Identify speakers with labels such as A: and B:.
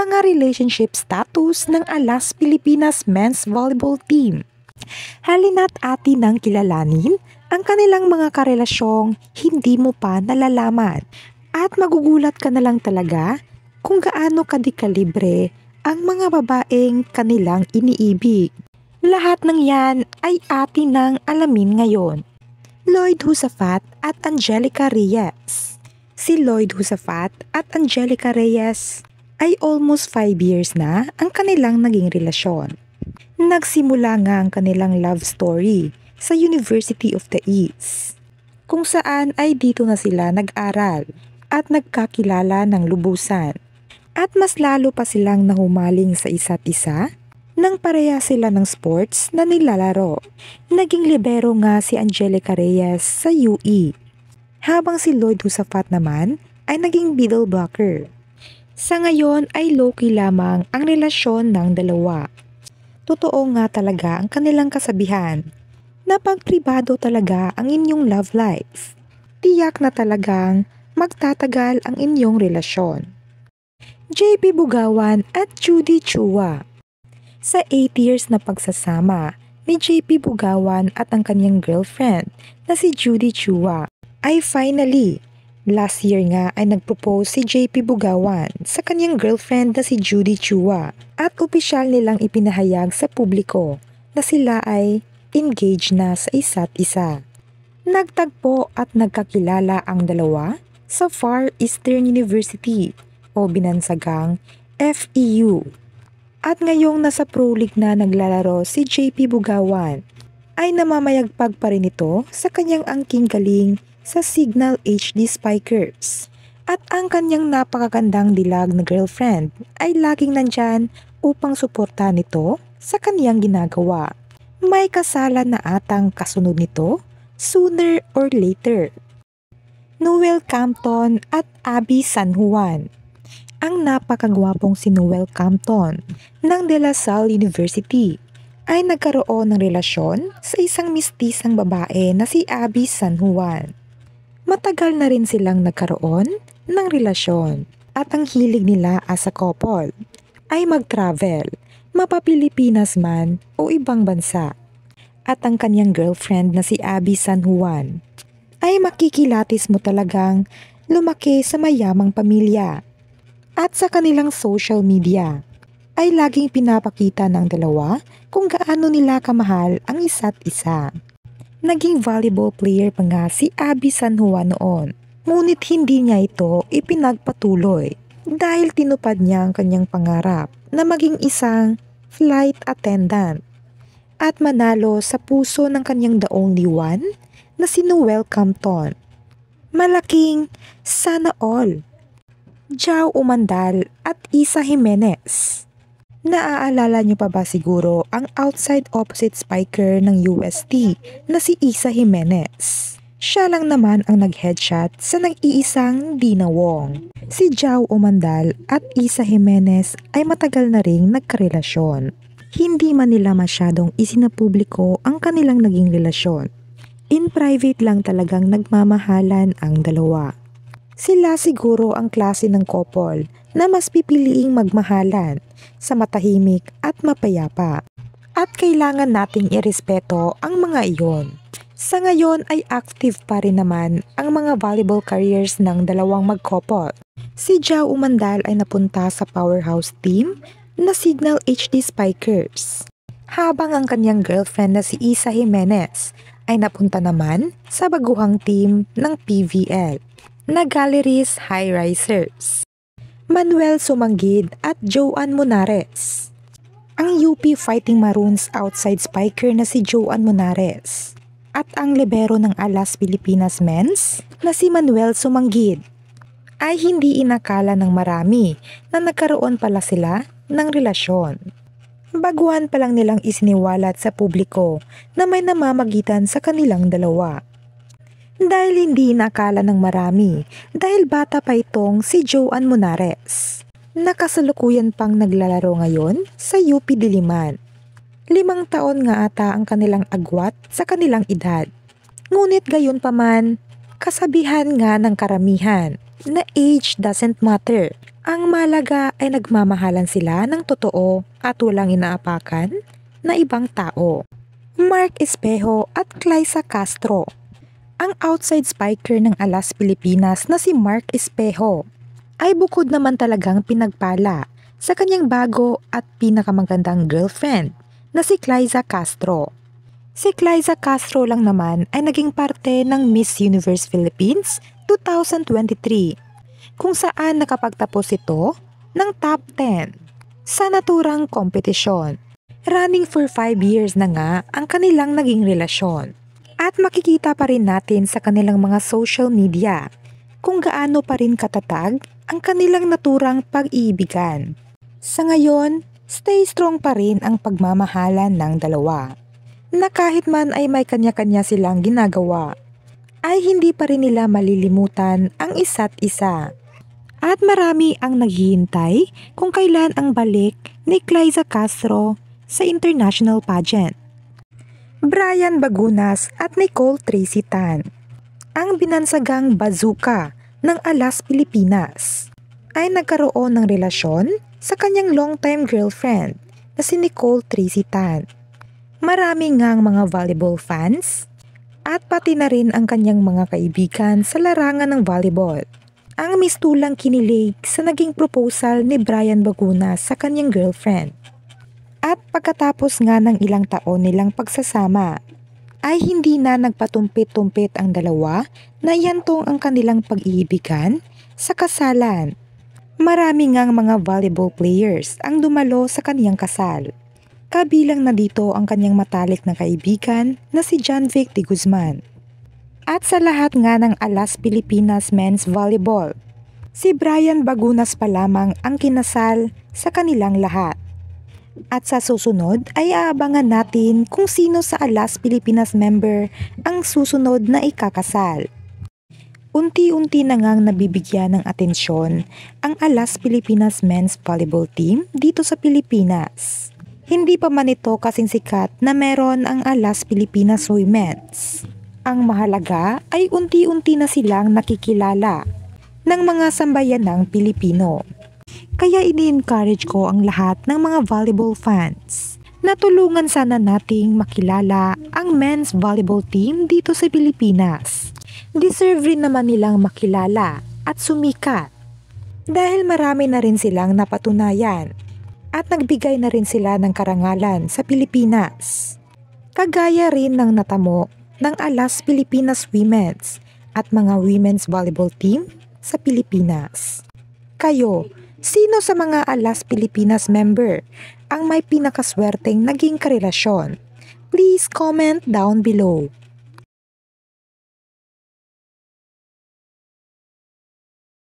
A: mga relationship status ng Alas Pilipinas Men's Volleyball Team. Halina't atin nang kilalanin ang kanilang mga karelasyong hindi mo pa nalalaman at magugulat ka na lang talaga kung gaano kadikalibre ang mga babaeng kanilang iniibig. Lahat ng yan ay atin nang alamin ngayon. Lloyd Josafat at Angelica Reyes. Si Lloyd Josafat at Angelica Reyes ay almost 5 years na ang kanilang naging relasyon. Nagsimula nga ang kanilang love story sa University of the East, kung saan ay dito na sila nag-aral at nagkakilala ng lubusan. At mas lalo pa silang nahumaling sa isa't isa nang pareha sila ng sports na nilalaro. Naging libero nga si Angelica Reyes sa UE, habang si Lloyd Josafat naman ay naging middle blocker. Sa ngayon ay low-key lamang ang relasyon ng dalawa. Totoo nga talaga ang kanilang kasabihan na pag pribado talaga ang inyong love life, tiyak na talagang magtatagal ang inyong relasyon. JP Bugawan at Judy Chua. Sa 8 years na pagsasama ni JP Bugawan at ang kanyang girlfriend na si Judy Chua, ay finally, last year nga ay nagpropose si JP Bugawan sa kanyang girlfriend na si Judy Chua at opisyal nilang ipinahayag sa publiko na sila ay engaged na sa isa't isa. Nagtagpo at nagkakilala ang dalawa sa Far Eastern University o binansagang FEU. At ngayong nasa Pro League na naglalaro si JP Bugawan, ay namamayagpag pa rin ito sa kanyang angking galing sa Signal HD Spikers. At ang kanyang napakagandang dilag na girlfriend ay laging nandyan upang suportahan nito sa kanyang ginagawa. May kasalan na atang kasunod nito sooner or later. Noel Campton at Abby San Juan. Ang napakagwapong si Noel Campton ng De La Salle University ay nagkaroon ng relasyon sa isang mistisang babae na si Abby San Juan. Matagal na rin silang nagkaroon ng relasyon at ang hilig nila as a couple ay mag-travel, mapa-Pilipinas man o ibang bansa. At ang kanyang girlfriend na si Abby San Juan ay makikilatis mo talagang lumaki sa mayamang pamilya. At sa kanilang social media ay laging pinapakita ng dalawa kung gaano nila kamahal ang isa't isa. Naging volleyball player pa nga si Abby San Juan noon, ngunit hindi niya ito ipinagpatuloy dahil tinupad niya ang kanyang pangarap na maging isang flight attendant at manalo sa puso ng kanyang the only one na si Noel Campton. Malaking sana all. Jao Umandal at Isa Jimenez. Naaalala niyo pa ba siguro ang outside opposite spiker ng UST na si Isa Jimenez? Siya lang naman ang nag-headshot sa nag-iisang Dina Wong. Si Jao Umandal at Isa Jimenez ay matagal na ring nagkarelasyon. Hindi man nila masyadong isinapubliko ang kanilang naging relasyon. In private lang talagang nagmamahalan ang dalawa. Sila siguro ang klase ng couple na mas pipiliing magmahalan sa matahimik at mapayapa. At kailangan nating irespeto ang mga iyon. Sa ngayon ay active pa rin naman ang mga volleyball careers ng dalawang mag-couple. Si Jao Umandal ay napunta sa powerhouse team na Signal HD Spikers, habang ang kanyang girlfriend na si Isa Jimenez ay napunta naman sa baguhang team ng PVL na Galleries High Risers. Manuel Sumanggid at Joan Monares. Ang UP Fighting Maroons outside spiker na si Joan Monares at ang libero ng Alas Pilipinas Men's na si Manuel Sumanggid ay hindi inakala ng marami na nagkaroon pala sila ng relasyon. Baguhan pa lang nilang isiniwalat sa publiko na may namamagitan sa kanilang dalawa. Dahil hindi inakala ng marami dahil bata pa itong si Joan Monares. Nakasalukuyan pang naglalaro ngayon sa UP Diliman. 5 taon nga ata ang kanilang agwat sa kanilang edad. Ngunit gayon pa man, kasabihan nga ng karamihan na age doesn't matter. Ang mahalaga ay nagmamahalan sila ng totoo at walang inaapakan na ibang tao. Mark Espejo at Claisa Castro. Ang outside spiker ng Alas Pilipinas na si Mark Espejo ay bukod naman talagang pinagpala sa kanyang bago at pinakamagandang girlfriend na si Claisa Castro. Si Claisa Castro lang naman ay naging parte ng Miss Universe Philippines 2023 kung saan nakapagtapos ito ng top 10 sa naturang kompetisyon. Running for 5 years na nga ang kanilang naging relasyon. At makikita pa rin natin sa kanilang mga social media kung gaano pa rin katatag ang kanilang naturang pag-iibigan. Sa ngayon, stay strong pa rin ang pagmamahalan ng dalawa. Na kahit man ay may kanya-kanya silang ginagawa, ay hindi pa rin nila malilimutan ang isa't isa. At marami ang naghihintay kung kailan ang balik ni Claisa Castro sa international pageant. Brian Bagunas at Nicole Tracy Tan, ang binansagang bazooka ng Alas Pilipinas, ay nagkaroon ng relasyon sa kanyang long-time girlfriend na si Nicole Tracy Tan. Marami ngang mga volleyball fans at pati na rin ang kanyang mga kaibigan sa larangan ng volleyball ang mistulang kinilig sa naging proposal ni Brian Bagunas sa kanyang girlfriend. At pagkatapos nga ng ilang taon nilang pagsasama, ay hindi na nagpatumpit-tumpit ang dalawa na yantong ang kanilang pag-iibigan sa kasalan. Marami ngang mga volleyball players ang dumalo sa kaniyang kasal. Kabilang na dito ang kanyang matalik na kaibigan na si John Vic de Guzman. At sa lahat nga ng Alas Pilipinas Men's Volleyball, si Brian Bagunas pa lamang ang kinasal sa kanilang lahat. At sa susunod ay aabangan natin kung sino sa Alas Pilipinas member ang susunod na ikakasal. Unti-unti na ngang nabibigyan ng atensyon ang Alas Pilipinas Men's Volleyball Team dito sa Pilipinas. Hindi pa man ito kasing sikat na meron ang Alas Pilipinas Women's. Ang mahalaga ay unti-unti na silang nakikilala ng mga sambayanang Pilipino. Kaya ini-encourage ko ang lahat ng mga volleyball fans na tulungan sana nating makilala ang men's volleyball team dito sa Pilipinas. Deserve rin naman nilang makilala at sumikat dahil marami na rin silang napatunayan at nagbigay na rin sila ng karangalan sa Pilipinas. Kagaya rin ng natamo ng Alas Pilipinas Women's at mga women's volleyball team sa Pilipinas. Kayo, sino sa mga Alas Pilipinas member ang may pinakaswerteng naging karelasyon? Please comment down below.